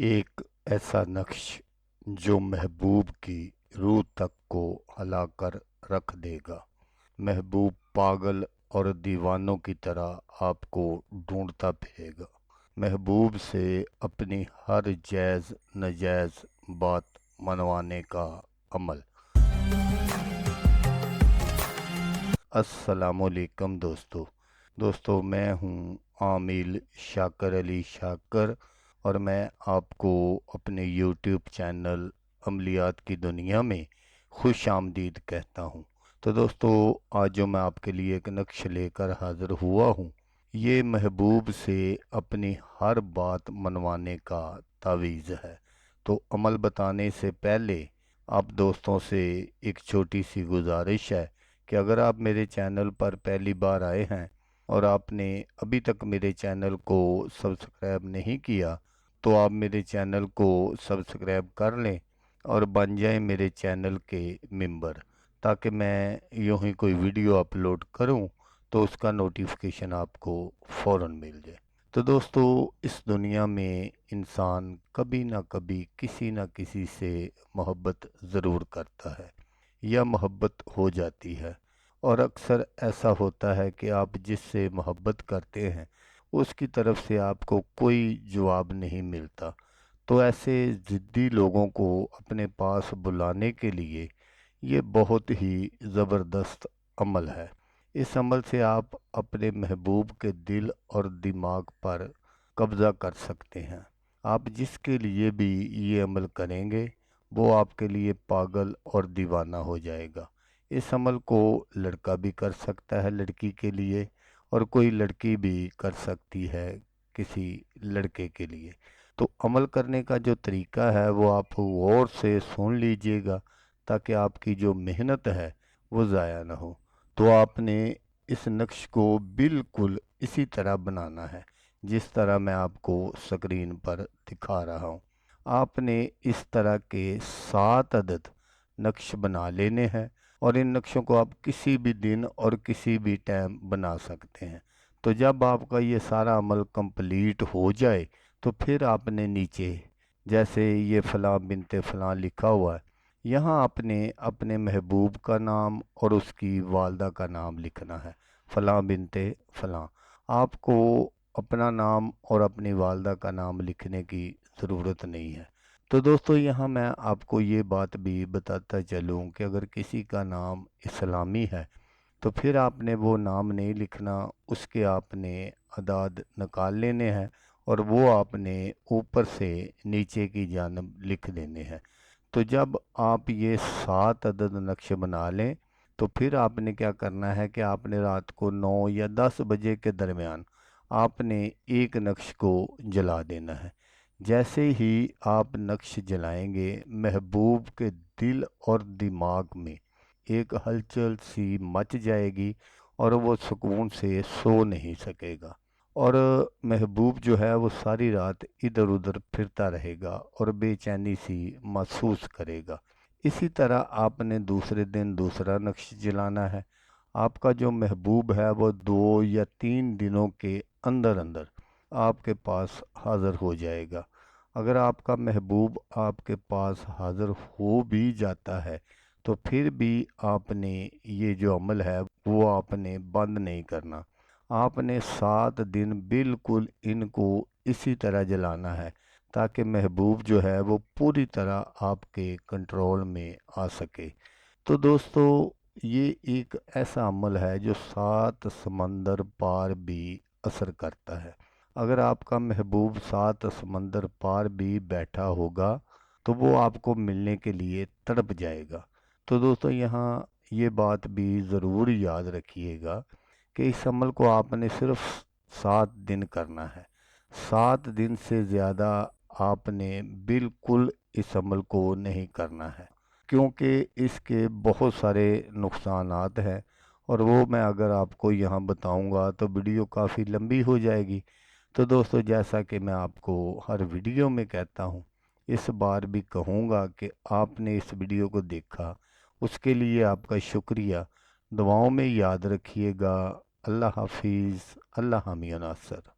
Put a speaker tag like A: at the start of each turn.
A: ایک ایسا نقش جو محبوب کی روح تک کو ہلا کر رکھ دے گا۔ محبوب پاگل اور دیوانوں کی طرح آپ کو ڈھونڈتا پھرے گا، محبوب سے اپنی ہر جائز ناجائز بات منوانے کا عمل۔ السلام علیکم دوستو، میں ہوں عامل شاکر علی شاکر اور میں آپ کو اپنے یوٹیوب چینل عملیات کی دنیا میں خوش آمدید کہتا ہوں۔ تو دوستو، آج جو میں آپ کے لیے ایک نقش لے کر حاضر ہوا ہوں، یہ محبوب سے اپنی ہر بات منوانے کا تعویذ ہے۔ تو عمل بتانے سے پہلے آپ دوستوں سے ایک چھوٹی سی گزارش ہے کہ اگر آپ میرے چینل پر پہلی بار آئے ہیں اور آپ نے ابھی تک میرے چینل کو سبسکرائب نہیں کیا تو آپ میرے چینل کو سبسکرائب کر لیں اور بن جائیں میرے چینل کے ممبر، تاکہ میں یوں ہی کوئی ویڈیو اپلوڈ کروں تو اس کا نوٹیفیکیشن آپ کو فوراً مل جائے۔ تو دوستو، اس دنیا میں انسان کبھی نہ کبھی کسی نہ کسی سے محبت ضرور کرتا ہے یا محبت ہو جاتی ہے، اور اکثر ایسا ہوتا ہے کہ آپ جس سے محبت کرتے ہیں اس کی طرف سے آپ کو کوئی جواب نہیں ملتا۔ تو ایسے ضدی لوگوں کو اپنے پاس بلانے کے لیے یہ بہت ہی زبردست عمل ہے۔ اس عمل سے آپ اپنے محبوب کے دل اور دماغ پر قبضہ کر سکتے ہیں۔ آپ جس کے لیے بھی یہ عمل کریں گے وہ آپ کے لیے پاگل اور دیوانہ ہو جائے گا۔ اس عمل کو لڑکا بھی کر سکتا ہے لڑکی کے لیے، اور کوئی لڑکی بھی کر سکتی ہے کسی لڑکے کے لیے۔ تو عمل کرنے کا جو طریقہ ہے وہ آپ غور سے سن لیجئے گا تاکہ آپ کی جو محنت ہے وہ ضائع نہ ہو۔ تو آپ نے اس نقش کو بالکل اسی طرح بنانا ہے جس طرح میں آپ کو سکرین پر دکھا رہا ہوں۔ آپ نے اس طرح کے 7 عدد نقش بنا لینے ہیں، اور ان نقشوں کو آپ کسی بھی دن اور کسی بھی ٹائم بنا سکتے ہیں۔ تو جب آپ کا یہ سارا عمل کمپلیٹ ہو جائے تو پھر آپ نے نیچے جیسے یہ فلاں بنت فلاں لکھا ہوا ہے، یہاں آپ نے اپنے محبوب کا نام اور اس کی والدہ کا نام لکھنا ہے، فلاں بنت فلاں۔ آپ کو اپنا نام اور اپنی والدہ کا نام لکھنے کی ضرورت نہیں ہے۔ تو دوستو، یہاں میں آپ کو یہ بات بھی بتاتا چلوں کہ اگر کسی کا نام اسلامی ہے تو پھر آپ نے وہ نام نہیں لکھنا، اس کے آپ نے اعداد نکال لینے ہیں اور وہ آپ نے اوپر سے نیچے کی جانب لکھ دینے ہیں۔ تو جب آپ یہ 7 عدد نقش بنا لیں تو پھر آپ نے کیا کرنا ہے کہ آپ نے رات کو 9 یا 10 بجے کے درمیان آپ نے ایک نقش کو جلا دینا ہے۔ جیسے ہی آپ نقش جلائیں گے، محبوب کے دل اور دماغ میں ایک ہلچل سی مچ جائے گی اور وہ سکون سے سو نہیں سکے گا، اور محبوب جو ہے وہ ساری رات ادھر ادھر پھرتا رہے گا اور بے چینی سی محسوس کرے گا۔ اسی طرح آپ نے دوسرے دن دوسرا نقش جلانا ہے۔ آپ کا جو محبوب ہے وہ 2 یا 3 دنوں کے اندر اندر آپ کے پاس حاضر ہو جائے گا۔ اگر آپ کا محبوب آپ کے پاس حاضر ہو بھی جاتا ہے تو پھر بھی آپ نے یہ جو عمل ہے وہ آپ نے بند نہیں کرنا۔ آپ نے 7 دن بالکل ان کو اسی طرح جلانا ہے تاکہ محبوب جو ہے وہ پوری طرح آپ کے کنٹرول میں آ سکے۔ تو دوستو، یہ ایک ایسا عمل ہے جو 7 سمندر پار بھی اثر کرتا ہے۔ اگر آپ کا محبوب 7 سمندر پار بھی بیٹھا ہوگا تو وہ آپ کو ملنے کے لیے تڑپ جائے گا۔ تو دوستو، یہاں یہ بات بھی ضرور یاد رکھیے گا کہ اس عمل کو آپ نے صرف 7 دن کرنا ہے۔ 7 دن سے زیادہ آپ نے بالکل اس عمل کو نہیں کرنا ہے، کیونکہ اس کے بہت سارے نقصانات ہیں، اور وہ میں اگر آپ کو یہاں بتاؤں گا تو ویڈیو کافی لمبی ہو جائے گی۔ تو دوستو، جیسا کہ میں آپ کو ہر ویڈیو میں کہتا ہوں، اس بار بھی کہوں گا کہ آپ نے اس ویڈیو کو دیکھا، اس کے لیے آپ کا شکریہ۔ دعاؤں میں یاد رکھیے گا۔ اللہ حافظ، اللہ حامی و ناصر۔